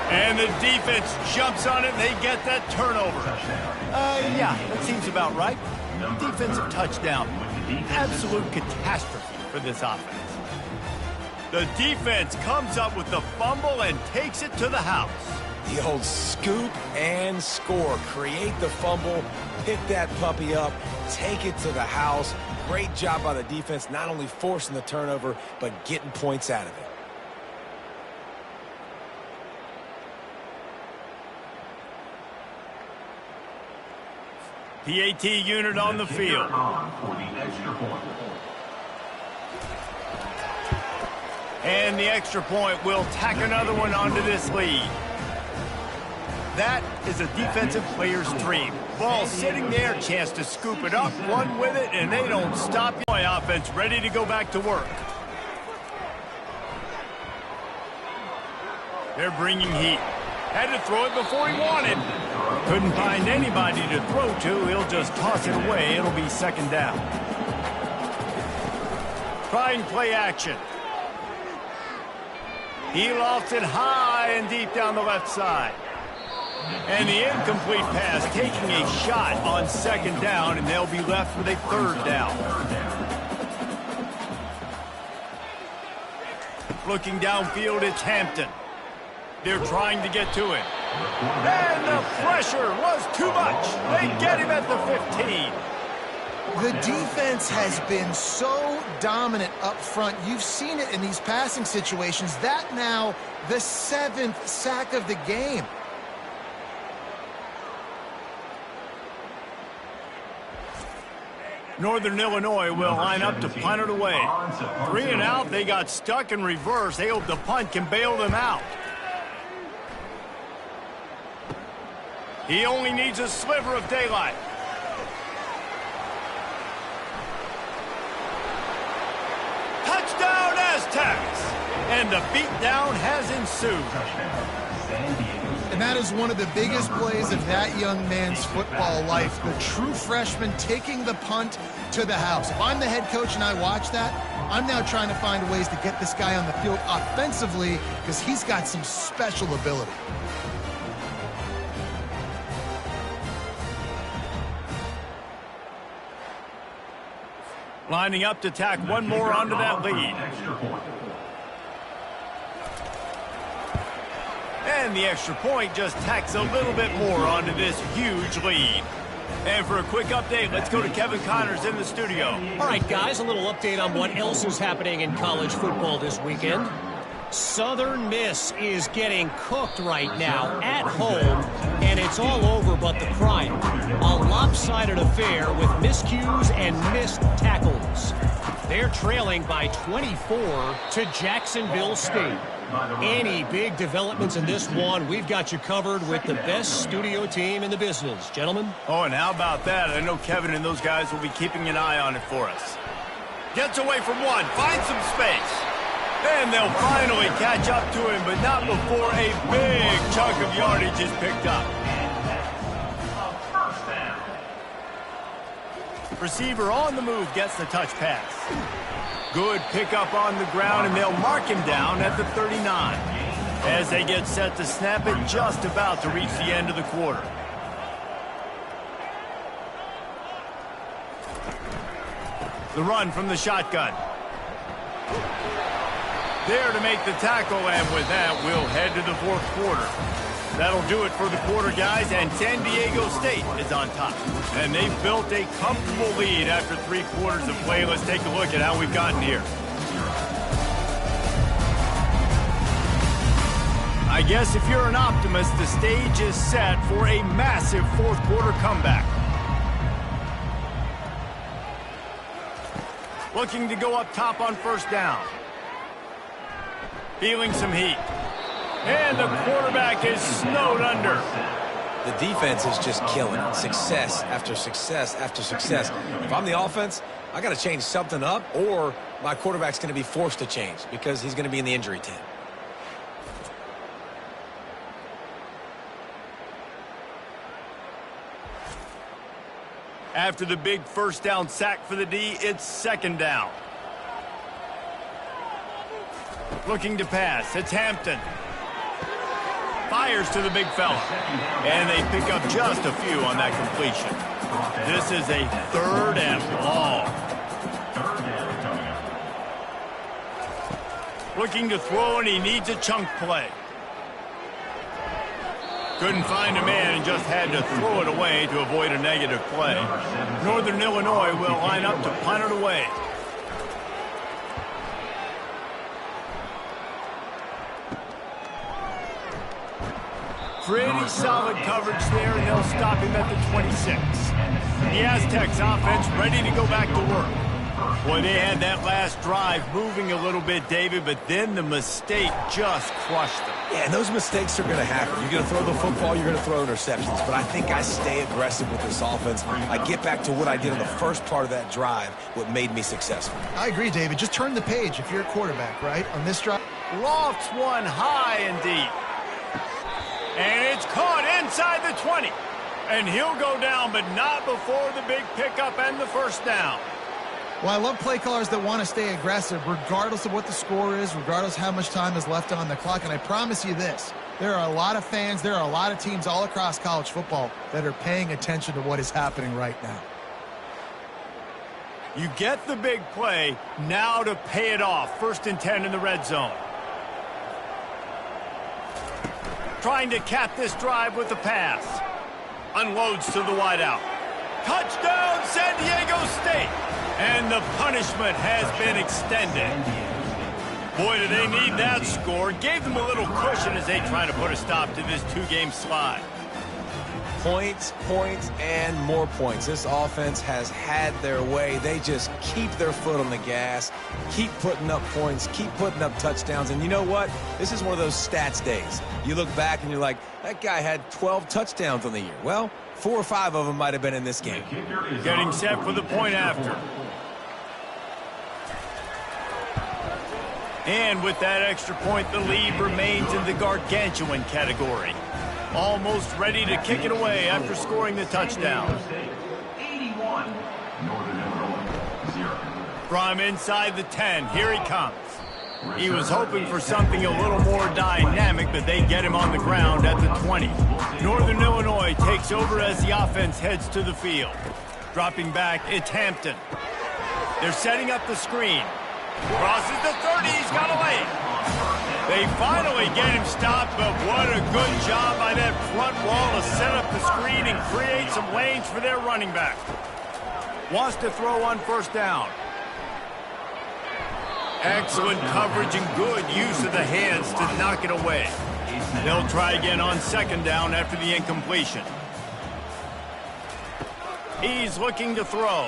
And the defense jumps on it, and they get that turnover. Yeah, that seems about right. Defensive touchdown. Absolute catastrophe for this offense. The defense comes up with the fumble and takes it to the house. The old scoop and score. Create the fumble, pick that puppy up, take it to the house. Great job by the defense, not only forcing the turnover, but getting points out of it. PAT unit on the field. And the extra point will tack another one onto this lead. That is a defensive player's dream. Ball sitting there, chance to scoop it up, run with it, and they don't stop. My offense ready to go back to work. They're bringing heat. Had to throw it before he wanted. Couldn't find anybody to throw to. He'll just toss it away. It'll be 2nd down. Trying play action. He lofts it high and deep down the left side. And the incomplete pass taking a shot on 2nd down, and they'll be left with a 3rd down. Looking downfield, it's Hampton. They're trying to get to him. And the pressure was too much. They get him at the 15. The defense has been so dominant up front. You've seen it in these passing situations. That now the 7th sack of the game. Northern Illinois will line up to punt it away. 3 and out, they got stuck in reverse. They hope the punt can bail them out. He only needs a sliver of daylight. Touchdown Aztecs! And the beatdown has ensued. And that is one of the biggest plays of that young man's football life. The true freshman taking the punt to the house. If I'm the head coach and I watch that, I'm now trying to find ways to get this guy on the field offensively because he's got some special ability. Lining up to tack one more onto that lead. And the extra point just tacks a little bit more onto this huge lead. And for a quick update, let's go to Kevin Connors in the studio. All right, guys, a little update on what else is happening in college football this weekend. Southern Miss is getting cooked right now at home, and it's all over but the crying. A lopsided affair with miscues and missed tackles. They're trailing by 24 to Jacksonville State. Any big developments in this one, we've got you covered with the best studio team in the business. Gentlemen? Oh, and how about that? I know Kevin and those guys will be keeping an eye on it for us. Gets away from one, finds some space. And they'll finally catch up to him, but not before a big chunk of yardage is picked up. Receiver on the move gets the touch pass. Good pickup on the ground, and they'll mark him down at the 39. As they get set to snap it, just about to reach the end of the quarter. The run from the shotgun. There to make the tackle, and with that, we'll head to the 4th quarter. That'll do it for the quarter, guys, and San Diego State is on top. And they've built a comfortable lead after 3 quarters of play. Let's take a look at how we've gotten here. I guess if you're an optimist, the stage is set for a massive 4th quarter comeback. Looking to go up top on 1st down. Feeling some heat. And the quarterback is snowed under. The defense is just killing it. Success after success after success. If I'm the offense, I got to change something up, or my quarterback's going to be forced to change because he's going to be in the injury tent. After the big 1st down sack for the D, it's 2nd down. Looking to pass. It's Hampton. Fires to the big fella. And they pick up just a few on that completion. This is a 3rd and long. Looking to throw, and he needs a chunk play. Couldn't find a man and just had to throw it away to avoid a negative play. Northern Illinois will line up to punt it away. Pretty solid coverage there, and they'll stop him at the 26. The Aztecs offense ready to go back to work. Boy, they had that last drive moving a little bit, David, but then the mistake just crushed them. Yeah, and those mistakes are going to happen. You're going to throw the football, you're going to throw interceptions. But I think I stay aggressive with this offense. I get back to what I did in the first part of that drive, what made me successful. I agree, David. Just turn the page if you're a quarterback, right? On this drive. Lofts one high and deep. And it's caught inside the 20. And he'll go down, but not before the big pickup and the 1st down. Well, I love play callers that want to stay aggressive regardless of what the score is, regardless how much time is left on the clock. And I promise you this, there are a lot of fans, there are a lot of teams all across college football that are paying attention to what is happening right now. You get the big play, now to pay it off. 1st and 10 in the red zone. Trying to cap this drive with the pass. Unloads to the wideout. Touchdown, San Diego State! And the punishment has been extended. Boy, do they need that score. Gave them a little cushion as they try to put a stop to this two-game slide. Points, points, and more points. This offense has had their way. They just keep their foot on the gas, keep putting up points, keep putting up touchdowns. And you know what? This is one of those stats days. You look back and you're like, that guy had 12 touchdowns on the year. Well, 4 or 5 of them might have been in this game. Getting set for the point after. And with that extra point, the lead remains in the gargantuan category. Almost ready to kick it away after scoring the touchdown. 81. Northern Illinois, 0. From inside the 10, here he comes. He was hoping for something a little more dynamic, but they get him on the ground at the 20. Northern Illinois takes over as the offense heads to the field. Dropping back, it's Hampton. They're setting up the screen. Crosses the 30, he's got a lane. They finally get him stopped, but what a good job by that front wall to set up the screen and create some lanes for their running back. Wants to throw on first down. Excellent coverage and good use of the hands to knock it away. They'll try again on second down after the incompletion. He's looking to throw.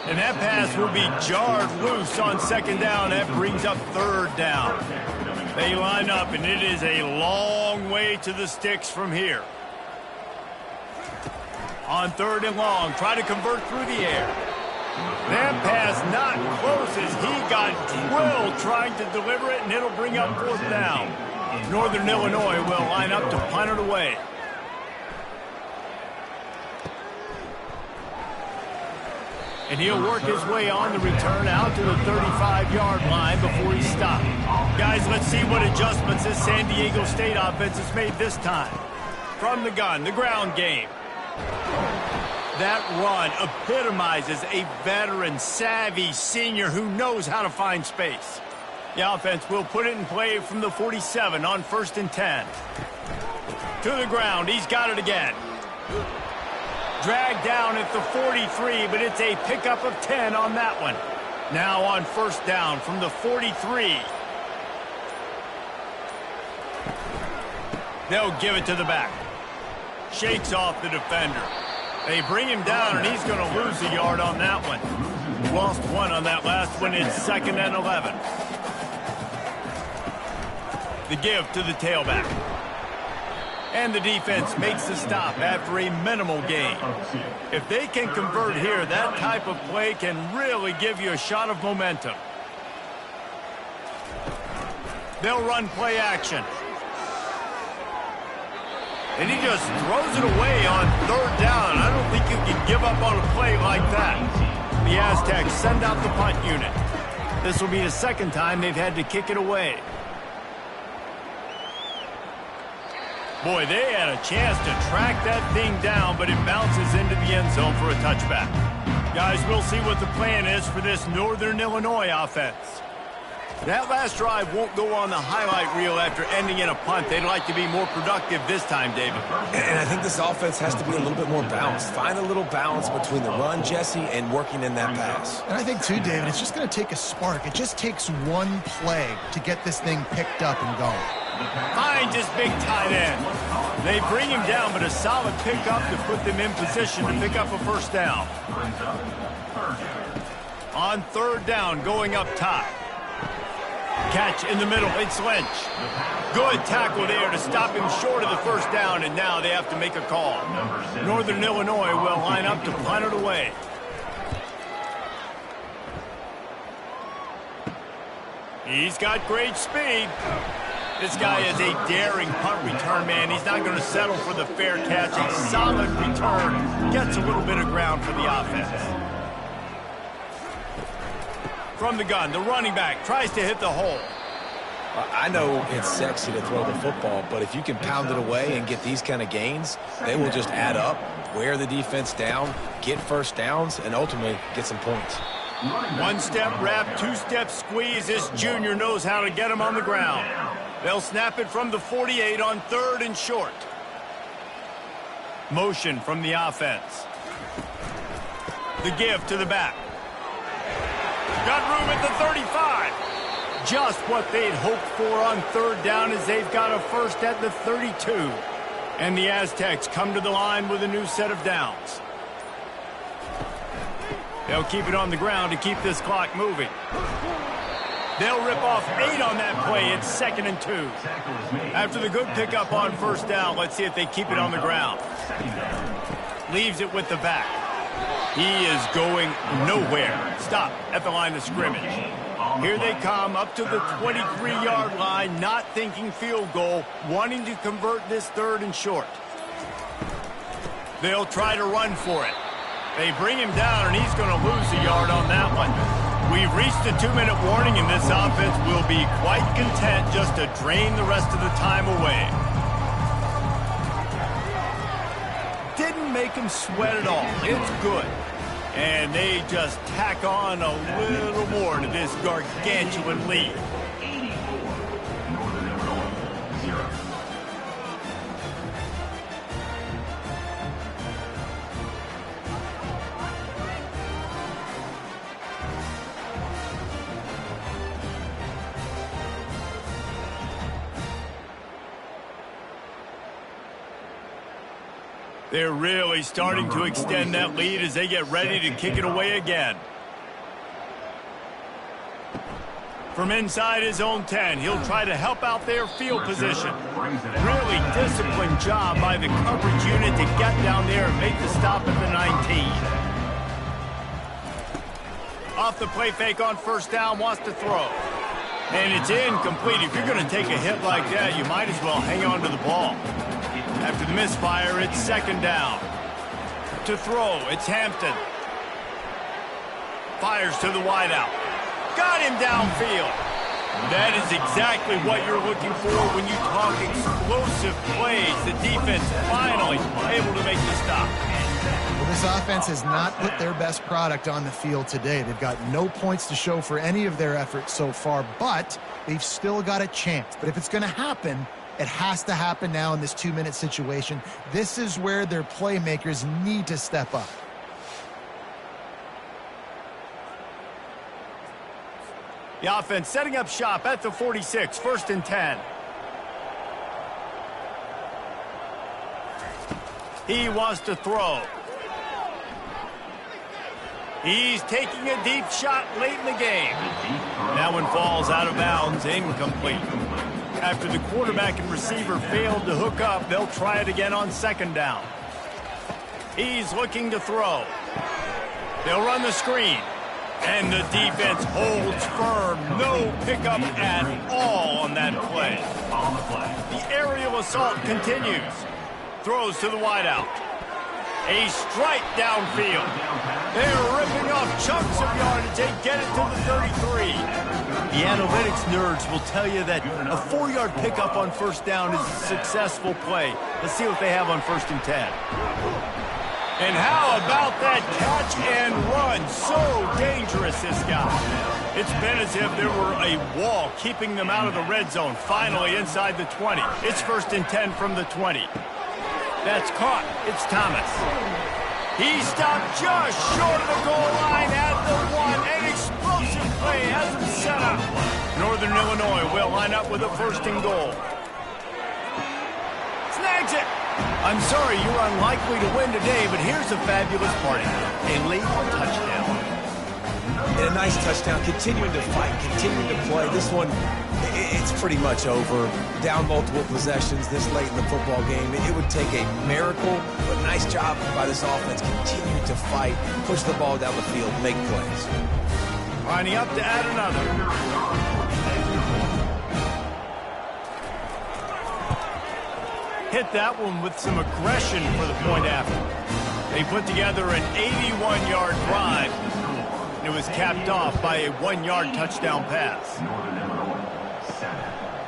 And that pass will be jarred loose on second down. That brings up third down. They line up, and it is a long way to the sticks from here. On third and long, try to convert through the air. That pass not close as he got drilled trying to deliver it, and it'll bring up fourth down. Northern Illinois will line up to punt it away. And he'll work his way on the return out to the 35-yard line before he's stopped. Guys, let's see what adjustments this San Diego State offense has made this time. From the gun, the ground game. That run epitomizes a veteran, savvy senior who knows how to find space. The offense will put it in play from the 47 on 1st and 10. To the ground, he's got it again. Dragged down at the 43, but it's a pickup of 10 on that one. Now on first down from the 43. They'll give it to the back. Shakes off the defender. They bring him down, and he's going to lose a yard on that one. Lost one on that last one. It's 2nd and 11. The give to the tailback. And the defense makes the stop after a minimal gain. If they can convert here, that type of play can really give you a shot of momentum. They'll run play action. And he just throws it away on third down. I don't think you can give up on a play like that. The Aztecs send out the punt unit. This will be the second time they've had to kick it away. Boy, they had a chance to track that thing down, but it bounces into the end zone for a touchback. Guys, we'll see what the plan is for this Northern Illinois offense. That last drive won't go on the highlight reel after ending in a punt. They'd like to be more productive this time, David. And I think this offense has to be a little bit more balanced. Find a little balance between the run, Jesse, and working in that pass. And I think, too, David, it's just going to take a spark. It just takes one play to get this thing picked up and going. Finds his big tight end. They bring him down, but a solid pickup to put them in position to pick up a first down. On third down, going up top. Catch in the middle, it's Lynch. Good tackle there to stop him short of the first down, and now they have to make a call. Northern Illinois will line up to punt it away. He's got great speed. This guy is a daring punt return man. He's not going to settle for the fair catch. A solid return. Gets a little bit of ground for the offense. From the gun, the running back tries to hit the hole. I know it's sexy to throw the football, but if you can pound it away and get these kind of gains, they will just add up, wear the defense down, get first downs, and ultimately get some points. One-step wrap, two-step squeeze. This junior knows how to get him on the ground. They'll snap it from the 48 on 3rd and short. Motion from the offense. The give to the back. Got room at the 35. Just what they'd hoped for on 3rd down as they've got a first at the 32. And the Aztecs come to the line with a new set of downs. They'll keep it on the ground to keep this clock moving. They'll rip off 8 on that play. It's 2nd and 2. After the good pickup on 1st down, let's see if they keep it on the ground. Leaves it with the back. He is going nowhere. Stop at the line of scrimmage. Here they come up to the 23-yard line, not thinking field goal, wanting to convert this 3rd and short. They'll try to run for it. They bring him down, and he's going to lose a yard on that one. We've reached a 2-minute warning, and this offense will be quite content just to drain the rest of the time away. Didn't make him sweat at all. It's good. And they just tack on a little more to this gargantuan lead. 84, Northern Illinois, 0. They're really starting to extend that lead as they get ready to kick it away again. From inside his own 10, he'll try to help out their field position. Really disciplined job by the coverage unit to get down there and make the stop at the 19. Off the play fake on 1st down, wants to throw. And it's incomplete. If you're going to take a hit like that, you might as well hang on to the ball. After the misfire, it's 2nd down. To throw, it's Hampton. Fires to the wideout. Got him downfield. That is exactly what you're looking for when you talk explosive plays. The defense finally able to make the stop. Well, this offense has not put their best product on the field today. They've got no points to show for any of their efforts so far, but they've still got a chance. But if it's going to happen, it has to happen now in this 2-minute situation. This is where their playmakers need to step up. The offense setting up shop at the 46, 1st and 10. He wants to throw. He's taking a deep shot late in the game. That one falls out of bounds, incomplete. After the quarterback and receiver failed to hook up, they'll try it again on 2nd down. He's looking to throw. They'll run the screen. And the defense holds firm. No pickup at all on that play. The aerial assault continues. Throws to the wideout. A strike downfield. They're ripping off chunks of yardage. They get it to the 33. The analytics nerds will tell you that a 4-yard pickup on 1st down is a successful play. Let's see what they have on 1st and 10. And how about that catch and run? So dangerous, this guy. It's been as if there were a wall keeping them out of the red zone. Finally inside the 20. It's 1st and 10 from the 20. That's caught. It's Thomas. He stopped just short of the goal line at the 1. An explosive play has him set up. Northern Illinois will line up with a 1st and goal. Snags it. I'm sorry you're unlikely to win today, but here's a fabulous party. A late touchdown. And a nice touchdown, continuing to fight, continuing to play. This one, it's pretty much over. Down multiple possessions this late in the football game. It would take a miracle, but nice job by this offense. Continue to fight, push the ball down the field, make plays. Lining up to add another. Hit that one with some aggression for the point after. They put together an 81-yard drive. And it was capped off by a 1-yard touchdown pass.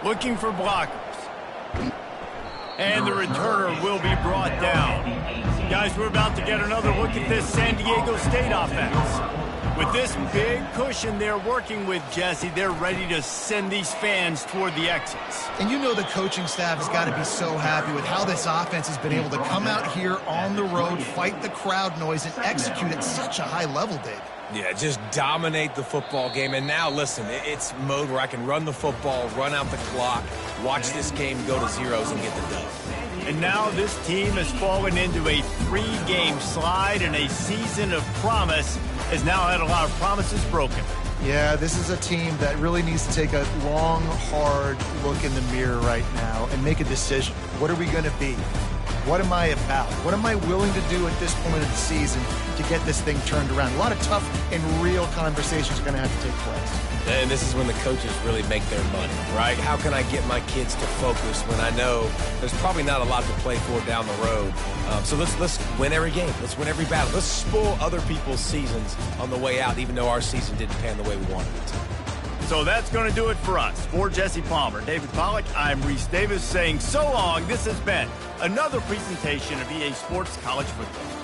Looking for blockers. And the returner will be brought down. Guys, we're about to get another look at this San Diego State offense. With this big cushion they're working with, Jesse, they're ready to send these fans toward the exits. And you know the coaching staff has got to be so happy with how this offense has been able to come out here on the road, fight the crowd noise, and execute at such a high level, Dave. Yeah, just dominate the football game. And now, listen, it's mode where I can run the football, run out the clock, watch this game go to zeros and get the dub. And now this team has fallen into a 3-game slide, and a season of promise has now had a lot of promises broken. Yeah, this is a team that really needs to take a long, hard look in the mirror right now and make a decision. What are we going to be? What am I about? What am I willing to do at this point of the season to get this thing turned around? A lot of tough and real conversations are going to have to take place. And this is when the coaches really make their money, right? How can I get my kids to focus when I know there's probably not a lot to play for down the road? So let's win every game. Let's win every battle. Let's spoil other people's seasons on the way out, even though our season didn't pan the way we wanted it to. So that's going to do it for us. For Jesse Palmer, David Pollack, I'm Reese Davis saying so long. This has been another presentation of EA Sports College Football.